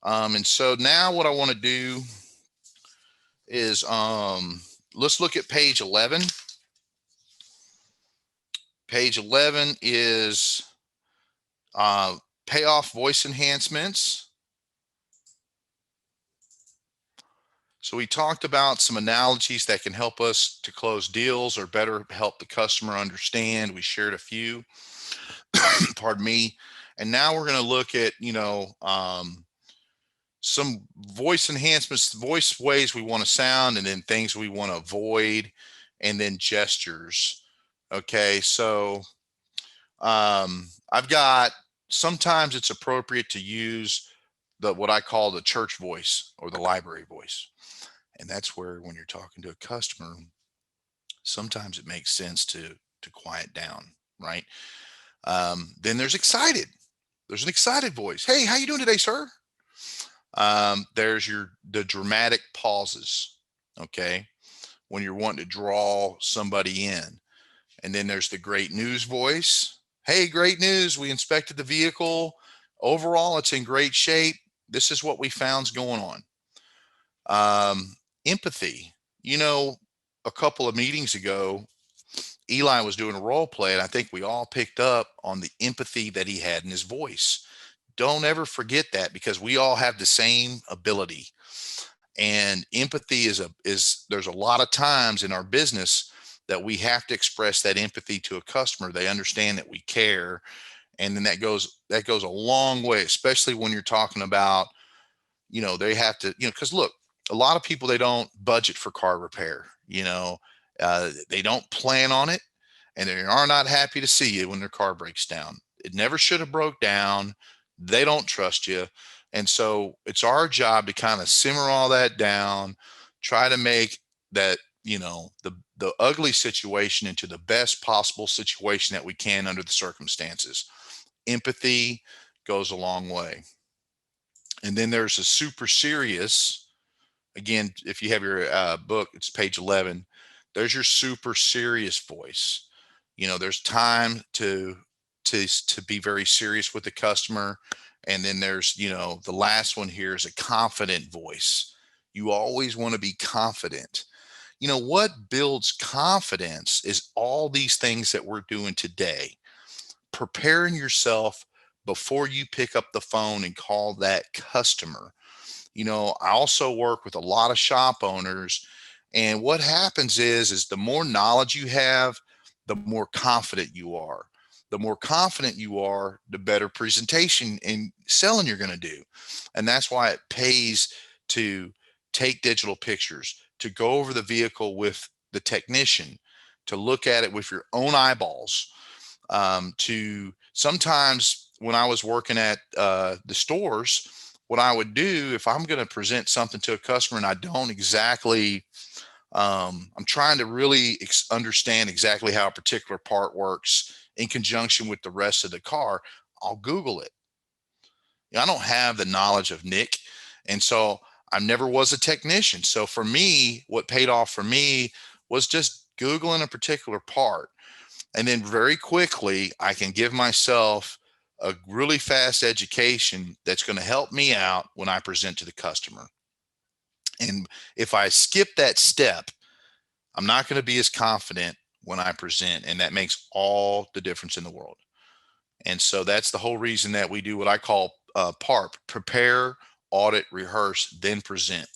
And so now what I want to do is let's look at page 11. Page 11 is uh, payoff voice enhancements. So we talked about some analogies that can help us to close deals or better help the customer understand. We shared a few, pardon me. And now we're going to look at, some voice enhancements, voice ways we want to sound, and then things we want to avoid, and then gestures. Okay. So I've got, sometimes it's appropriate to use what I call the church voice or the library voice. And that's where, when you're talking to a customer, sometimes it makes sense to quiet down, right? Then there's excited. There's an excited voice. Hey, how you doing today, sir? There's the dramatic pauses. Okay, when you're wanting to draw somebody in. And then there's the great news voice. Hey, great news. We inspected the vehicle. Overall, it's in great shape. This is what we found's going on. Empathy. You know, a couple of meetings ago, Eli was doing a role play, and I think we all picked up on the empathy that he had in his voice. Don't ever forget that, because we all have the same ability. And empathy is there's a lot of times in our business that we have to express that empathy to a customer. They understand that we care, and then that goes a long way, especially when you're talking about, they have to, because look, a lot of people, they don't budget for car repair. They don't plan on it, and they are not happy to see you when their car breaks down. It never should have broke down. They don't trust you. And so it's our job to kind of simmer all that down, try to make that, the ugly situation into the best possible situation that we can under the circumstances. Empathy goes a long way. And then there's a super serious, again, if you have your book, it's page 11. There's your super serious voice. There's time to be very serious with the customer. And then there's, the last one here is a confident voice. You always want to be confident. What builds confidence is all these things that we're doing today. Preparing yourself before you pick up the phone and call that customer. I also work with a lot of shop owners, and what happens is the more knowledge you have, the more confident you are. The more confident you are, the better presentation and selling you're going to do. And that's why it pays to take digital pictures, to go over the vehicle with the technician, to look at it with your own eyeballs. To sometimes, when I was working at the stores, what I would do if I'm going to present something to a customer and I don't exactly, I'm trying to really understand exactly how a particular part works in conjunction with the rest of the car, I'll Google it. I don't have the knowledge of Nick. And so I never was a technician. So for me, what paid off for me was just Googling a particular part. And then very quickly, I can give myself a really fast education that's going to help me out when I present to the customer. And if I skip that step, I'm not going to be as confident when I present. And that makes all the difference in the world. And so that's the whole reason that we do what I call PARP: prepare, audit, rehearse, then present.